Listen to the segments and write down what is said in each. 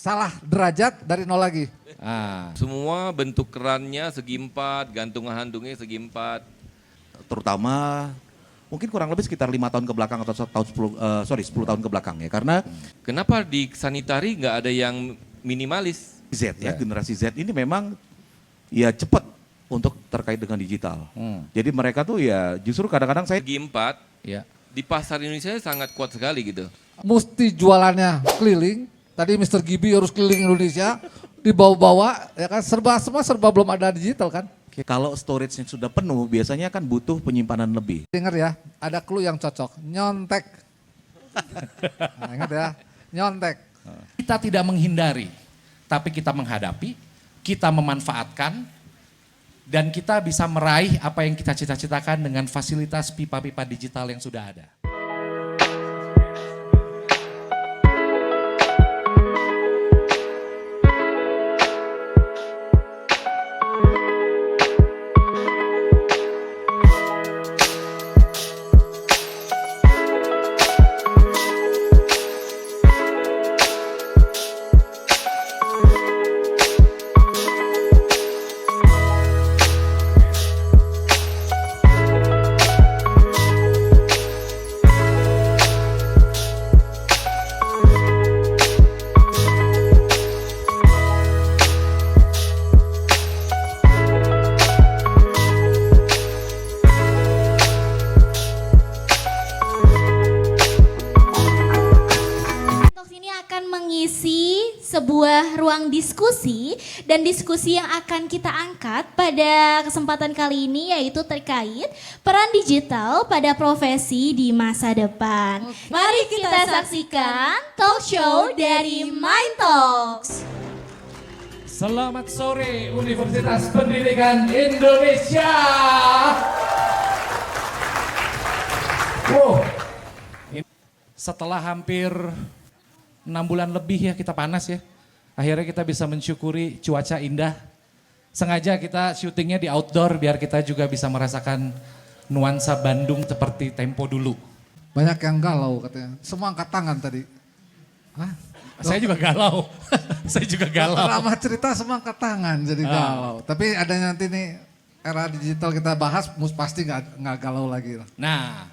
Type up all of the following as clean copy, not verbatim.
salah derajat dari nol lagi. Semua bentuk kerannya segi empat, gantungan handungnya segi empat. Terutama mungkin kurang lebih sekitar 5 tahun ke belakang atau 10 tahun ke belakang ya. Karena Kenapa di sanitari nggak ada yang minimalis? Z ya, generasi Z ini memang ya cepat untuk terkait dengan digital. Jadi mereka tuh ya justru kadang-kadang saya Segi empat, Ya. di pasar Indonesia sangat kuat sekali gitu. Mesti jualannya keliling. Tadi Mr. Gibi harus keliling Indonesia, dibawa-bawa, ya kan semua serba belum ada digital kan. kalau storage-nya sudah penuh biasanya kan butuh penyimpanan lebih. Dengar ya, ada clue yang cocok, nyontek. Nah, ingat ya, nyontek. Kita tidak menghindari, tapi kita menghadapi, kita memanfaatkan, dan kita bisa meraih apa yang kita cita-citakan dengan fasilitas pipa-pipa digital yang sudah ada. Mengisi sebuah ruang diskusi dan diskusi yang akan kita angkat pada kesempatan kali ini yaitu terkait peran digital pada profesi di masa depan. Mari kita saksikan talk show dari Mind Talks. Selamat sore Universitas Pendidikan Indonesia. Setelah hampir 6 bulan lebih ya kita panas ya. Akhirnya kita bisa mensyukuri cuaca indah. Sengaja kita syutingnya di outdoor biar kita juga bisa merasakan nuansa Bandung seperti tempo dulu. Banyak yang galau katanya, semua angkat tangan tadi. Hah? Saya juga galau. Saya juga galau. Ramah cerita semua angkat tangan jadi galau. Tapi ada nanti nih era digital kita bahas, pasti nggak galau lagi. Nah,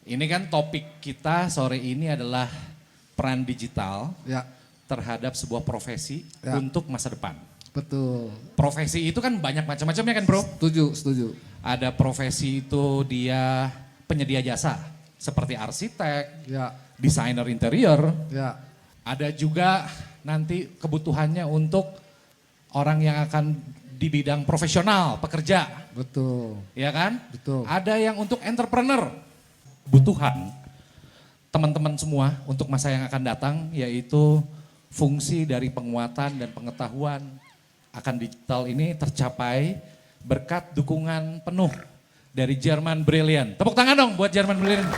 ini kan topik kita sore ini adalah peran digital Ya, terhadap sebuah profesi Ya. untuk masa depan. betul. Profesi itu kan banyak macam-macamnya kan bro? Setuju. Ada profesi itu dia penyedia jasa seperti arsitek, Ya, desainer interior. ya, Ada juga nanti kebutuhannya untuk orang yang akan di bidang profesional, pekerja, betul. ya kan? Betul. Ada yang untuk entrepreneur, kebutuhan teman-teman semua untuk masa yang akan datang yaitu fungsi dari penguatan dan pengetahuan akan digital ini tercapai berkat dukungan penuh dari Jerman Brilliant. Tepuk tangan dong buat Jerman Brilliant.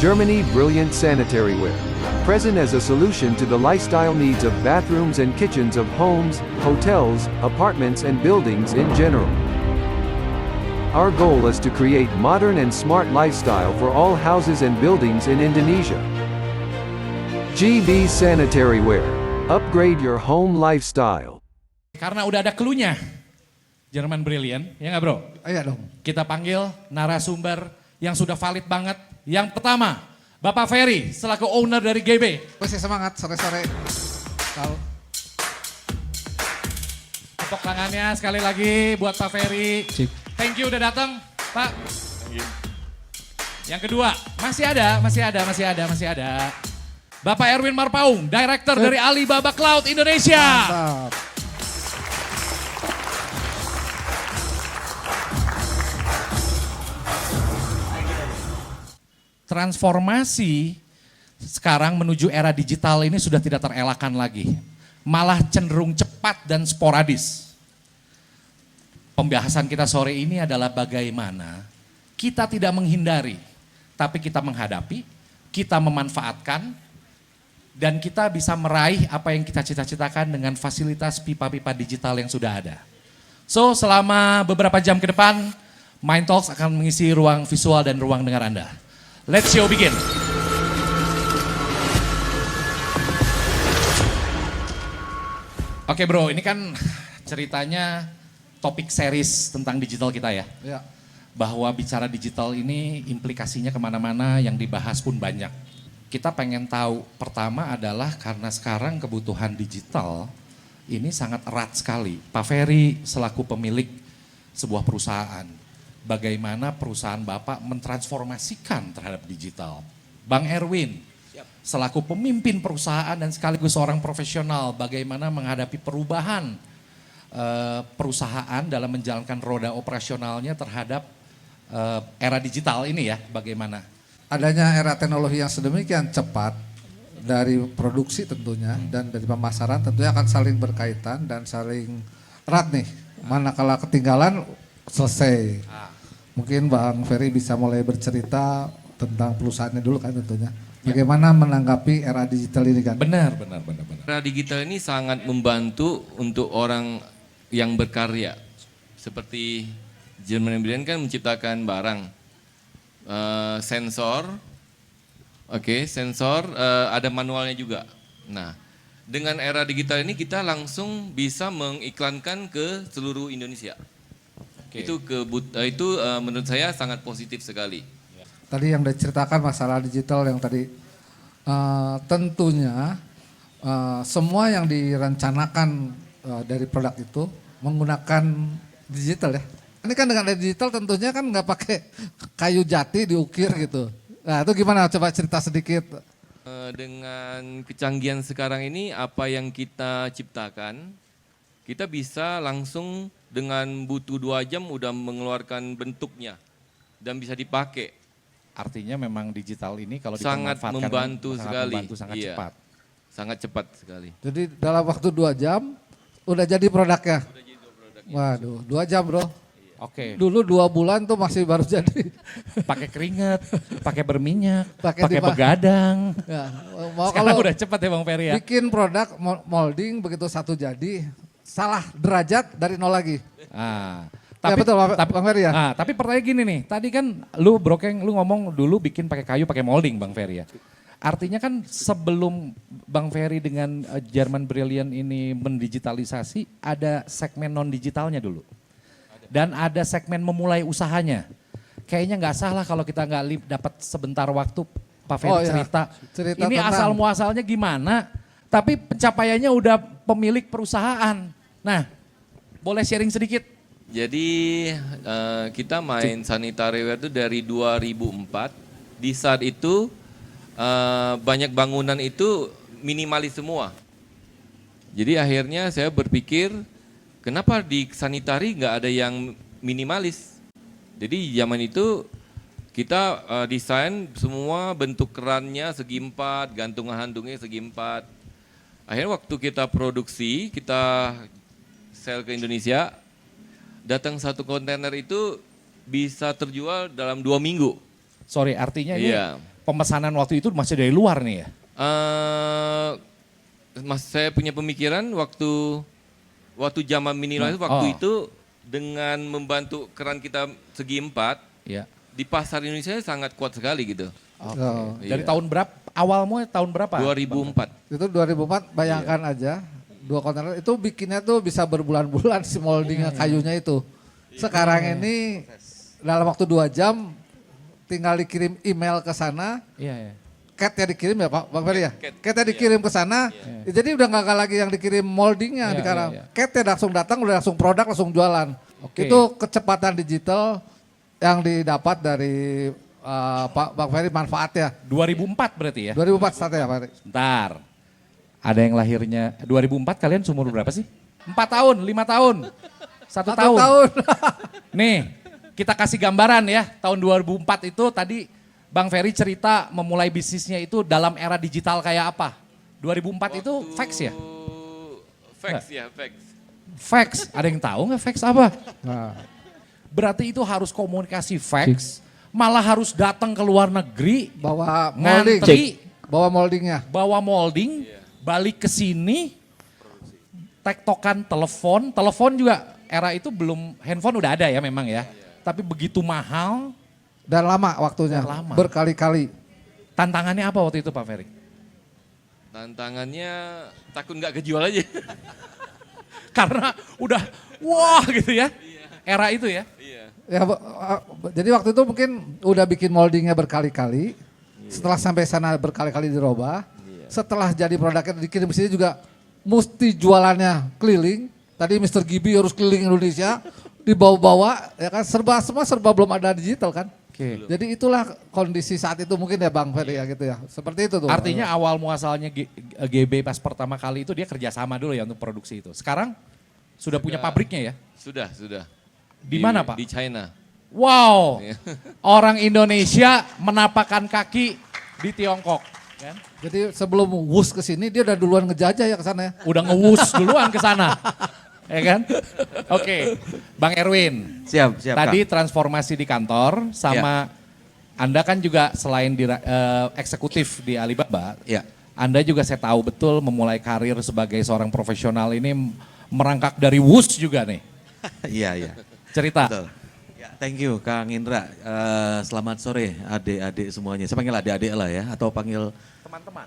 Germany Brilliant Sanitary Ware. Present as a solution to the lifestyle needs of bathrooms and kitchens of homes, hotels, apartments and buildings in general. Our goal is to create modern and smart lifestyle for all houses and buildings in Indonesia. GB Sanitary Ware. Upgrade your home lifestyle. Karena udah ada clue-nya, Jerman Brilliant, ya nggak bro? Iya dong. Kita panggil narasumber yang sudah valid banget. Yang pertama, Bapak Ferry selaku owner dari GB. Masih semangat sore-sore. Tahu. Tepuk tangannya sekali lagi buat Pak Ferry. Thank you udah datang, Pak. Yang kedua, masih ada. Bapak Erwin Marpaung, Director dari Alibaba Cloud Indonesia. Mantap. Transformasi sekarang menuju era digital ini sudah tidak terelakkan lagi. Malah cenderung cepat dan sporadis. Pembahasan kita sore ini adalah bagaimana kita tidak menghindari, tapi kita menghadapi, kita memanfaatkan, dan kita bisa meraih apa yang kita cita-citakan dengan fasilitas pipa-pipa digital yang sudah ada. So selama beberapa jam ke depan, Mind Talks akan mengisi ruang visual dan ruang dengar Anda. Let's show begin. Oke bro, ini kan ceritanya topik series tentang digital kita ya. Ya. Bahwa bicara digital ini implikasinya kemana-mana, yang dibahas pun banyak. Kita pengen tahu, pertama adalah karena sekarang kebutuhan digital ini sangat erat sekali. Pak Ferry selaku pemilik sebuah perusahaan, bagaimana perusahaan Bapak mentransformasikan terhadap digital. Bang Erwin, selaku pemimpin perusahaan dan sekaligus seorang profesional, bagaimana menghadapi perubahan perusahaan dalam menjalankan roda operasionalnya terhadap era digital ini ya, bagaimana? Adanya era teknologi yang sedemikian cepat dari produksi tentunya dan dari pemasaran tentunya akan saling berkaitan dan saling erat nih. Manakala ketinggalan selesai. Mungkin Bang Ferry bisa mulai bercerita tentang perusahaannya dulu kan tentunya. Bagaimana menanggapi era digital ini kan? Benar. Era digital ini sangat membantu untuk orang yang berkarya. Seperti German Brilliant kan menciptakan barang, sensor, sensor, ada manualnya juga. Nah, dengan era digital ini kita langsung bisa mengiklankan ke seluruh Indonesia. Itu menurut saya sangat positif sekali. Tadi yang diceritakan masalah digital yang tadi tentunya semua yang direncanakan dari produk itu menggunakan digital ya. Ini kan dengan digital tentunya kan nggak pakai kayu jati diukir gitu. Nah itu gimana, coba cerita sedikit. Dengan kecanggihan sekarang ini apa yang kita ciptakan, kita bisa langsung dengan butuh 2 jam udah mengeluarkan bentuknya dan bisa dipakai. Artinya memang digital ini kalau Sangat dimanfaatkan membantu sekali. sangat Iya. cepat. Sangat cepat sekali. Jadi dalam waktu 2 jam udah jadi produknya. Waduh, 2 jam bro. Oke. Dulu 2 bulan tuh masih baru jadi. Pakai keringat, pakai berminyak, Pakai pakai dipa- begadang. Ya, mau Sekarang kalau udah cepat ya Bang Ferry ya. bikin produk molding begitu satu jadi salah derajat dari nol lagi. Ah, Ya, betul, Bang Ferry ya? Tapi pertanyaan gini nih, tadi kan lu Brokeng, lu ngomong dulu bikin pakai kayu, pakai molding Bang Ferry ya. Artinya kan sebelum Bang Ferry dengan German Brilliant ini mendigitalisasi, ada segmen non digitalnya dulu. Dan ada segmen memulai usahanya. Kayaknya nggak salah kalau kita nggak dapat sebentar waktu Pak Ferry iya. cerita. Cerita Ini tentang- asal muasalnya gimana, tapi pencapaiannya udah pemilik perusahaan. Nah, boleh sharing sedikit? Jadi kita main sanitary ware itu dari 2004. Di saat itu banyak bangunan itu minimalis semua. Jadi akhirnya saya berpikir kenapa di sanitary nggak ada yang minimalis. Jadi zaman itu kita desain semua bentuk kerannya segi 4, gantungan handungnya segi 4. Akhirnya waktu kita produksi, kita sell ke Indonesia, datang 1 kontainer itu bisa terjual dalam 2 minggu. Sorry, artinya ini Iya. pemesanan waktu itu masih dari luar nih ya? Saya punya pemikiran waktu zaman minimalis waktu itu dengan membantu keran kita segi 4 Iya. di pasar Indonesia sangat kuat sekali gitu. Oh, Dari Iya. tahun berapa? Awalmu tahun berapa? 2004. itu 2004 bayangkan aja 2 kontainer itu bikinnya tuh bisa berbulan-bulan si moldingnya kayunya itu. Sekarang ini dalam waktu 2 jam tinggal dikirim email ke sana, Iya, iya. catnya dikirim ya Pak Bang Ferry ya? Cat. Catnya dikirim ke sana, jadi udah nggak lagi yang dikirim moldingnya Iya, sekarang. iya, iya. Catnya langsung datang, udah langsung produk, langsung jualan. Oke. Itu kecepatan digital yang didapat dari Pak Bang Ferry manfaatnya. 2004 berarti ya? 2004 startnya ya Pak Ferry. Bentar. Ada yang lahirnya 2004, kalian seumur berapa sih? 4 tahun, 5 tahun, 1 1 tahun. tahun. Nih, kita kasih gambaran ya. Tahun 2004 itu tadi Bang Ferry cerita memulai bisnisnya itu dalam era digital kayak apa? 2004 itu fax ya? Fax ya, fax. Fax, ada yang tahu nggak fax apa? Nah, Berarti itu harus komunikasi fax, malah harus datang ke luar negeri, bawa molding. ngantri, Bawa moldingnya. bawa molding, balik ke sini, tektokan telepon juga era itu belum, handphone udah ada ya memang ya. tapi begitu mahal. Dan lama waktunya, Dan lama. berkali-kali. Tantangannya apa waktu itu Pak Ferry? Tantangannya takut nggak kejual aja. Karena udah wah gitu ya. Era itu ya. Iya. Ya, jadi waktu itu mungkin udah bikin moldingnya berkali-kali. Setelah sampai sana berkali-kali dirubah. Setelah jadi produknya dikirim ke sini juga mesti jualannya keliling. Tadi Mr. Gibi harus keliling Indonesia, dibawa-bawa, ya kan semua serba belum ada digital kan. Oke. Jadi itulah kondisi saat itu mungkin ya Bang Ferry ya gitu ya. Seperti itu tuh. Artinya awal muasalnya GB pas pertama kali itu dia kerjasama dulu ya untuk produksi itu. Sekarang sudah punya pabriknya ya? Sudah. Di mana, Pak? Di China. Wow, Iya. orang Indonesia menapakkan kaki di Tiongkok. Kan? Jadi sebelum WUS ke sini dia udah duluan ngejajah ya ke sana ya. Udah ngewus duluan ke sana. Ya kan? Oke, Bang Erwin. Siap, Tadi transformasi di kantor sama Anda kan juga selain di eksekutif di Alibaba, Ya. Anda juga saya tahu betul memulai karir sebagai seorang profesional ini merangkak dari WUS juga nih. Iya. Cerita. Betul. Ya, thank you Kang Indra. Selamat sore adik-adik semuanya. Saya panggil adik-adik lah ya, atau panggil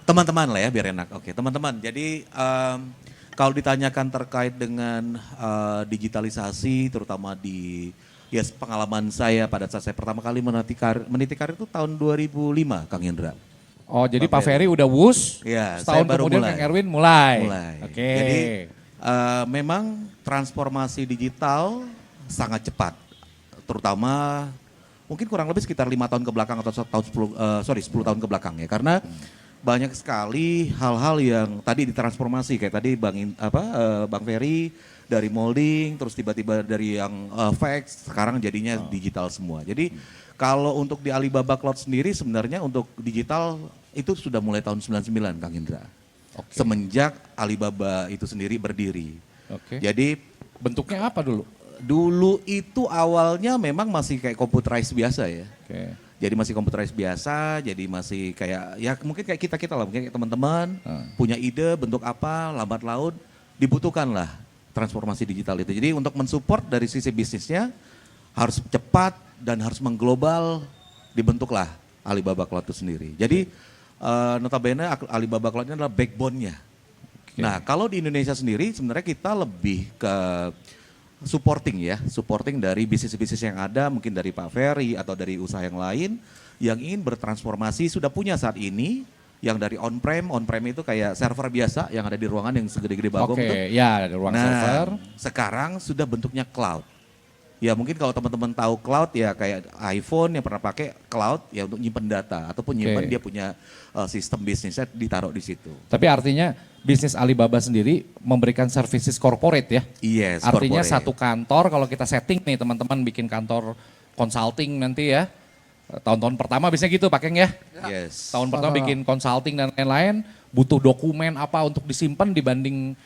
teman-teman lah ya biar enak. Oke, teman-teman. Jadi kalau ditanyakan terkait dengan digitalisasi, terutama di pengalaman saya pada saat saya pertama kali meniti karir itu tahun 2005, Kang Indra. Oh, jadi Pak Ferry udah WUS, Ya, setahun saya baru kemudian mulai. Kang Erwin mulai. Oke. Jadi memang transformasi digital sangat cepat, terutama mungkin kurang lebih sekitar 5 tahun ke belakang atau 10 tahun ke belakang ya, karena banyak sekali hal-hal yang tadi ditransformasi kayak tadi Bang Ferry dari molding, terus tiba-tiba dari yang fax sekarang jadinya digital semua. Jadi kalau untuk di Alibaba Cloud sendiri sebenarnya untuk digital itu sudah mulai tahun 99 Kang Indra. Semenjak Alibaba itu sendiri berdiri. Oke. Jadi Bentuknya apa dulu? dulu itu awalnya memang masih kayak computerized biasa ya. Oke. Jadi masih computerized biasa, jadi masih kayak ya mungkin kayak kita lah, mungkin kayak teman-teman punya ide bentuk apa, lambat laun dibutuhkan lah transformasi digital itu. Jadi untuk mensupport dari sisi bisnisnya harus cepat dan harus mengglobal, dibentuklah Alibaba Cloud itu sendiri. Jadi notabene Alibaba Cloud ini adalah backbone-nya. Nah kalau di Indonesia sendiri sebenarnya kita lebih ke supporting dari bisnis-bisnis yang ada, mungkin dari Pak Ferry atau dari usaha yang lain yang ingin bertransformasi sudah punya saat ini, yang dari on-prem itu kayak server biasa yang ada di ruangan yang segede-gede bagong Oke, tuh. ya ada ruang server. Sekarang sudah bentuknya cloud. Ya mungkin kalau teman-teman tahu cloud ya kayak iPhone yang pernah pakai cloud ya untuk nyimpen data ataupun nyimpen Oke. dia punya sistem bisnisnya ditaruh di situ. Tapi artinya bisnis Alibaba sendiri memberikan services corporate ya? Yes, Artinya corporate. satu kantor kalau kita setting nih teman-teman bikin kantor consulting nanti ya. Tahun-tahun pertama biasanya gitu Pak Keng ya? Yes. Tahun pertama bikin consulting dan lain-lain, butuh dokumen apa untuk disimpan dibanding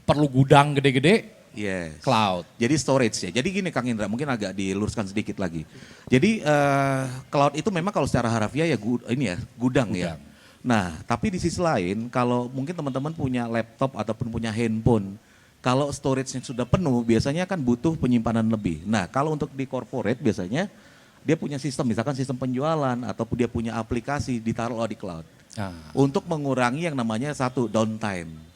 perlu gudang gede-gede, Yes. cloud. Jadi storage ya. Jadi gini Kang Indra, mungkin agak diluruskan sedikit lagi. Jadi cloud itu memang kalau secara harafiah ya gudang ya. Nah, tapi di sisi lain kalau mungkin teman-teman punya laptop ataupun punya handphone, kalau storage-nya sudah penuh biasanya kan butuh penyimpanan lebih. Nah, kalau untuk di corporate biasanya dia punya sistem, misalkan sistem penjualan ataupun dia punya aplikasi ditaruh di cloud. Untuk mengurangi yang namanya satu downtime.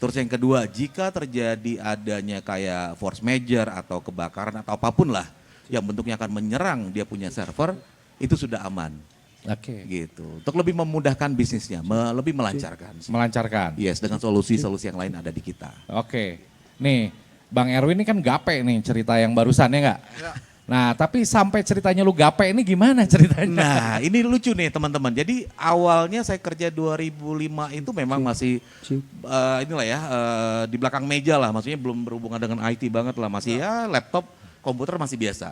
Terus yang kedua, jika terjadi adanya kayak force major atau kebakaran atau apapun lah yang bentuknya akan menyerang dia punya server, itu sudah aman. Oke. Gitu. Untuk lebih memudahkan bisnisnya, lebih melancarkan. Melancarkan. Yes, dengan solusi-solusi yang lain ada di kita. Oke. Nih, Bang Erwin ini kan gape nih cerita yang barusan ya nggak? Nah, tapi sampai ceritanya lu gape ini gimana ceritanya? Nah, ini lucu nih teman-teman. Jadi awalnya saya kerja 2005 itu memang masih di belakang meja lah. Maksudnya belum berhubungan dengan IT banget lah. Masih ya laptop, komputer masih biasa.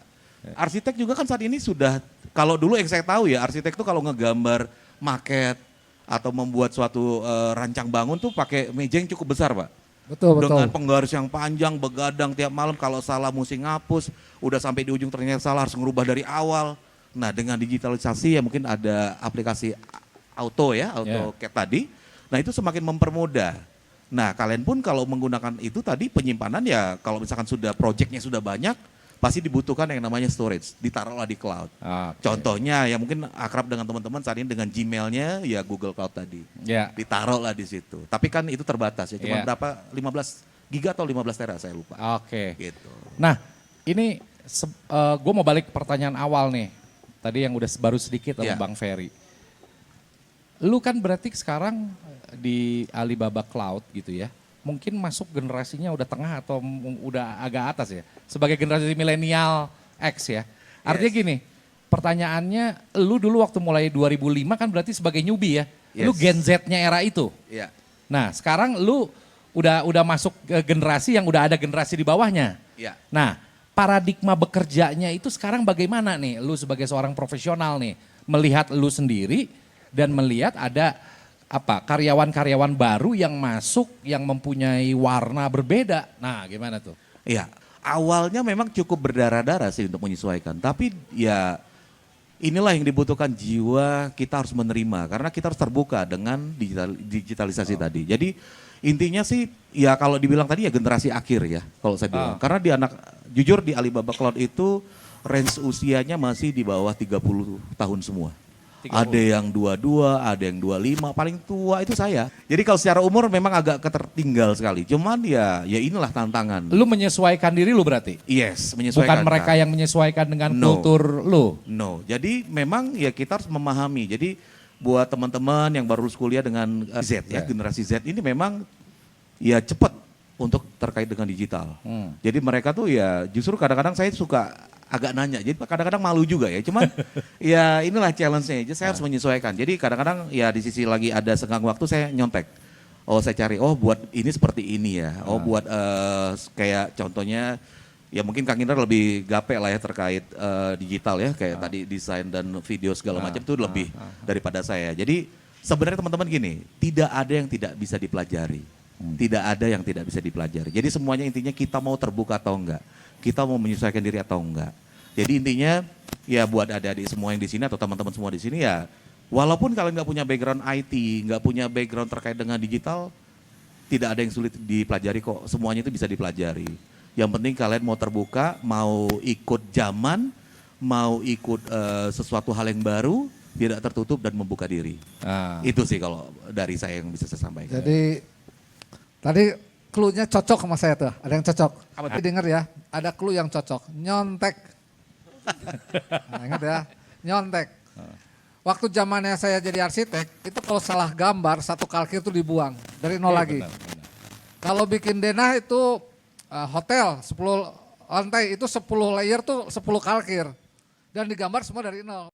Arsitek juga kan saat ini sudah, kalau dulu yang saya tahu ya arsitek tuh kalau ngegambar maket atau membuat suatu rancang bangun tuh pakai meja yang cukup besar Pak. Betul. Dengan penggaris yang panjang, begadang tiap malam, kalau salah mesti ngapus, udah sampai di ujung ternyata salah harus ngerubah dari awal. Nah dengan digitalisasi ya mungkin ada aplikasi auto kayak tadi, nah itu semakin mempermudah. Nah kalian pun kalau menggunakan itu tadi penyimpanan ya kalau misalkan sudah projectnya sudah banyak, pasti dibutuhkan yang namanya storage, ditaruhlah di cloud. Oke. Contohnya ya mungkin akrab dengan teman-teman saat ini dengan Gmailnya ya Google Cloud tadi. Ya. Ditaruhlah di situ. Tapi kan itu terbatas ya, cuma Iya. berapa 15 giga atau 15 tera saya lupa. Oke. Gitu. Nah, ini gue mau balik ke pertanyaan awal nih. Tadi yang udah baru sedikit sama Iya. Bang Ferry. Lu kan berarti sekarang di Alibaba Cloud gitu ya. Mungkin masuk generasinya udah tengah atau udah agak atas ya. Sebagai generasi milenial X ya. Artinya gini, pertanyaannya lu dulu waktu mulai 2005 kan berarti sebagai newbie ya. Lu Yes. Gen Z-nya era itu. Iya. Nah, sekarang lu udah masuk ke generasi yang udah ada generasi di bawahnya. Iya. Nah, paradigma bekerjanya itu sekarang bagaimana nih? Lu sebagai seorang profesional nih, melihat lu sendiri dan melihat ada karyawan-karyawan baru yang masuk yang mempunyai warna berbeda. Nah, gimana tuh? Iya, awalnya memang cukup berdarah-darah sih untuk menyesuaikan. Tapi ya inilah yang dibutuhkan jiwa kita harus menerima. Karena kita harus terbuka dengan digitalisasi tadi. Jadi intinya sih ya kalau dibilang tadi ya generasi akhir ya kalau saya bilang. Karena jujur di Alibaba Cloud itu range usianya masih di bawah 30 tahun semua. 30. Ada yang 22, ada yang 25, paling tua itu saya. Jadi kalau secara umur memang agak ketertinggal sekali. Cuman ya inilah tantangan. Lu menyesuaikan diri lu berarti? Yes, Bukan menyesuaikan. mereka Kak. yang menyesuaikan dengan No. kultur lu? No, jadi memang ya kita harus memahami. Jadi buat teman-teman yang baru lulus kuliah dengan Z ya, generasi Z ini memang ya cepat untuk terkait dengan digital. Jadi mereka tuh ya justru kadang-kadang saya suka agak nanya, jadi kadang-kadang malu juga ya. Cuman ya inilah challenge-nya, jadi saya harus menyesuaikan. Jadi kadang-kadang ya di sisi lagi ada senggang waktu saya nyontek. Oh saya cari, oh buat ini seperti ini ya. Oh buat kayak contohnya ya mungkin Kang Indra lebih gape lah ya terkait digital ya. Kayak tadi desain dan video segala macam itu lebih daripada saya. Jadi sebenarnya teman-teman gini, tidak ada yang tidak bisa dipelajari. Tidak ada yang tidak bisa dipelajari. Jadi semuanya intinya kita mau terbuka atau enggak. Kita mau menyesuaikan diri atau enggak. Jadi intinya ya buat adik-adik semua yang di sini atau teman-teman semua di sini ya walaupun kalian nggak punya background IT, nggak punya background terkait dengan digital, tidak ada yang sulit dipelajari kok. Semuanya itu bisa dipelajari. Yang penting kalian mau terbuka, mau ikut zaman, mau ikut sesuatu hal yang baru, tidak tertutup dan membuka diri. Itu sih kalau dari saya yang bisa saya sampaikan. Jadi tadi clue-nya cocok sama saya tuh. Ada yang cocok. Tapi denger ya, ada clue yang cocok. Nyontek. Nah, ingat ya, nyontek. Waktu zamannya saya jadi arsitek, itu kalau salah gambar, satu kalkir itu dibuang. Dari nol lagi. Kalau bikin denah itu hotel, 10 lantai, itu 10 layer tuh 10 kalkir. Dan digambar semua dari nol.